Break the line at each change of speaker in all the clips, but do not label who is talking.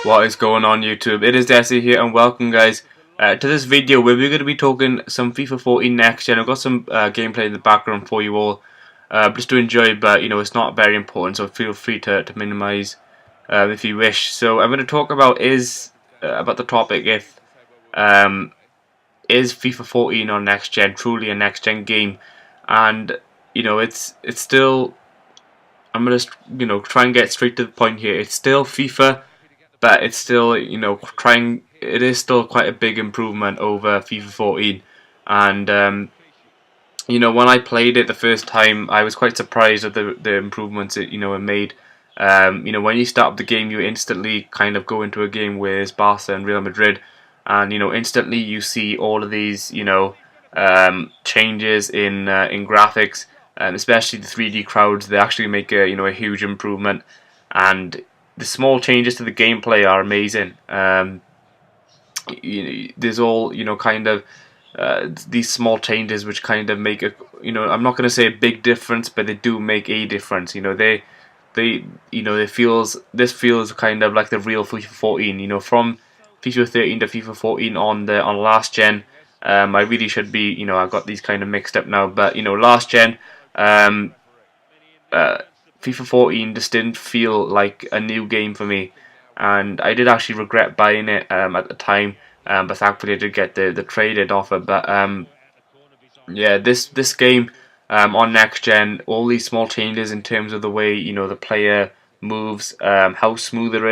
What is going on YouTube? It is Desi here and welcome guys to this video where we're going to be talking some FIFA 14 next gen. I've got some gameplay in the background for you all just to enjoy, but it's not very important, so feel free to minimize if you wish. So I'm going to talk about about the topic if is FIFA 14 on next gen truly a next gen game, and it's still, I'm going to try and get straight to the point here. It's still FIFA, but it's still, it is still quite a big improvement over FIFA 14. And when I played it the first time, I was quite surprised at the improvements it made. When you start up the game, you instantly kind of go into a game with Barca and Real Madrid, and instantly you see all of these changes in graphics, and especially the 3D crowds. They actually make a huge improvement, and the small changes to the gameplay are amazing. There's all kind of these small changes which kind of make a I'm not going to say a big difference, but they do make a difference. This feels kind of like the real FIFA 14. From FIFA 13 to FIFA 14 on last gen. I really should be, I got these kind of mixed up now, but last gen. FIFA 14 just didn't feel like a new game for me, and I did actually regret buying it at the time, but thankfully I did get the trade-in offer. But yeah, this game on next gen, all these small changes in terms of the way the player moves, how smooth it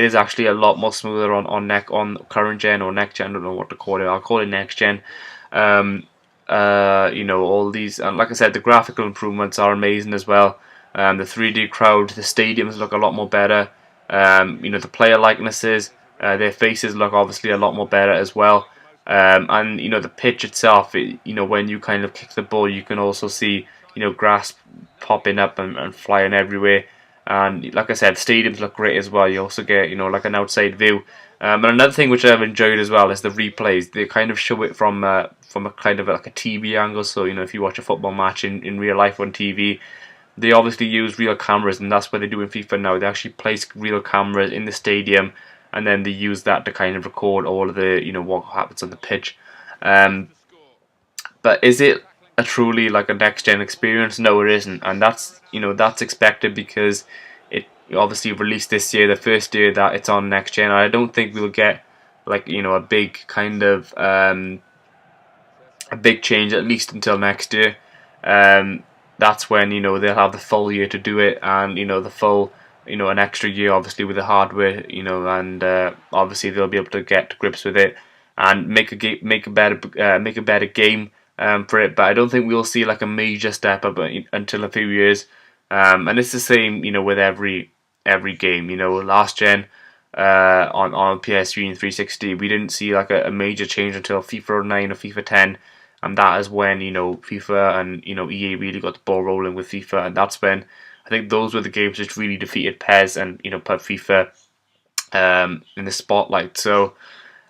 is actually a lot more smoother on current gen or next gen. I don't know what to call it. I'll call it next gen. All these, and like I said, the graphical improvements are amazing as well. The 3D crowd, the stadiums look a lot more better. The player likenesses, their faces look obviously a lot more better as well. And the pitch itself, when you kind of kick the ball, you can also see grass popping up and flying everywhere. And like I said, stadiums look great as well. You also get like an outside view. And another thing which I've enjoyed as well is the replays. They kind of show it from a kind of like a TV angle. So if you watch a football match in real life on TV, they obviously use real cameras, and that's what they do in FIFA now. They actually place real cameras in the stadium, and then they use that to kind of record all of the what happens on the pitch. But is it a truly like a next gen experience? No, it isn't, and that's expected because it obviously released this year, the first year that it's on next gen. I don't think we'll get like a big kind of a big change, at least until next year. That's when they'll have the full year to do it, and the full an extra year obviously with the hardware, and obviously they'll be able to get to grips with it and make a better game for it. But I don't think we'll see like a major step up until a few years. And it's the same with every game. Last gen on PS3 and 360, we didn't see like a major change until FIFA 9 or FIFA 10. And that is when FIFA and EA really got the ball rolling with FIFA, and that's when I think those were the games which really defeated PES and put FIFA in the spotlight. So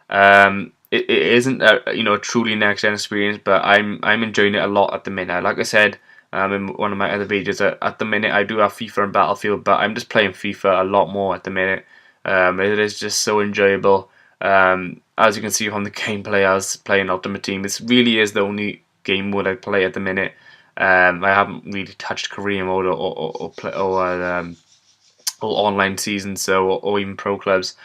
it isn't a truly next gen experience, but I'm enjoying it a lot at the minute. Like I said in one of my other videos, at the minute I do have FIFA and Battlefield, but I'm just playing FIFA a lot more at the minute. It is just so enjoyable. As you can see from the gameplay, I was playing Ultimate Team. This really is the only game mode I play at the minute. I haven't really touched career mode or online seasons, or even pro clubs.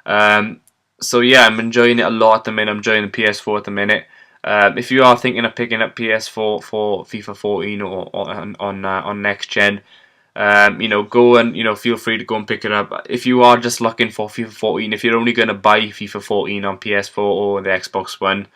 So yeah, I'm enjoying it a lot at the minute. I'm enjoying the PS4 at the minute. If you are thinking of picking up PS4 for FIFA 14 or on next gen, go and feel free to go and pick it up. If you are just looking for FIFA 14, if you're only going to buy FIFA 14 on PS4 or the Xbox One,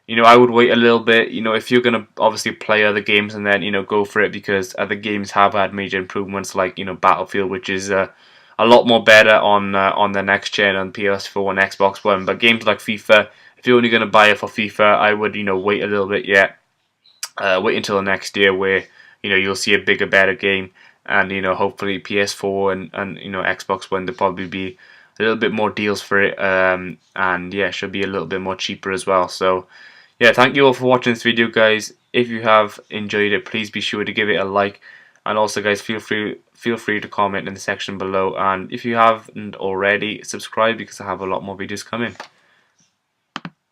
I would wait a little bit. If you're going to obviously play other games and then go for it, because other games have had major improvements, like Battlefield, which is a lot more better on the next gen on PS4 and Xbox One. But games like FIFA, if you're only going to buy it for FIFA, I would wait a little bit yet. Wait until the next year where you'll see a bigger, better game. And hopefully PS4 and Xbox One, there'll probably be a little bit more deals for it, and yeah, should be a little bit more cheaper as well. So yeah, thank you all for watching this video, guys. If you have enjoyed it, please be sure to give it a like, And also, guys, feel free to comment in the section below, and if you haven't already, subscribe because I have a lot more videos coming.